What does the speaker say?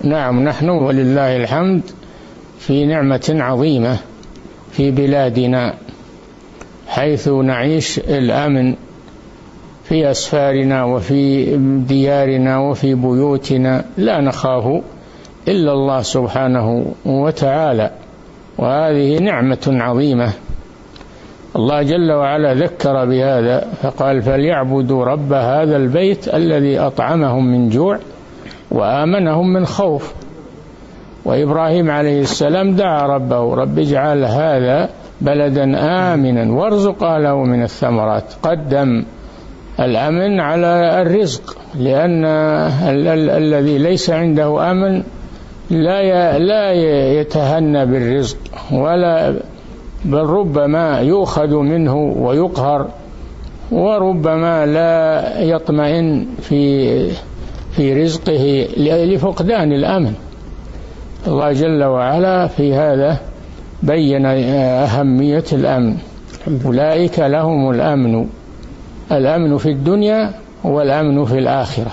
نعم، نحن ولله الحمد في نعمة عظيمة في بلادنا، حيث نعيش الأمن في أسفارنا وفي ديارنا وفي بيوتنا، لا نخاف إلا الله سبحانه وتعالى، وهذه نعمة عظيمة. الله جل وعلا ذكر بهذا فقال: فليعبدوا رب هذا البيت الذي أطعمهم من جوع وآمنهم من خوف. وإبراهيم عليه السلام دعا ربه: رب اجعل هذا بلدا آمنا وارزق أهله من الثمرات. قدم الأمن على الرزق، لأن الذي ليس عنده أمن لا يتهنى بالرزق، بل ربما يؤخذ منه ويقهر، وربما لا يطمئن في رزقه لفقدان الأمن. الله جل وعلا في هذا بين أهمية الأمن. أولئك لهم الأمن في الدنيا والأمن في الآخرة.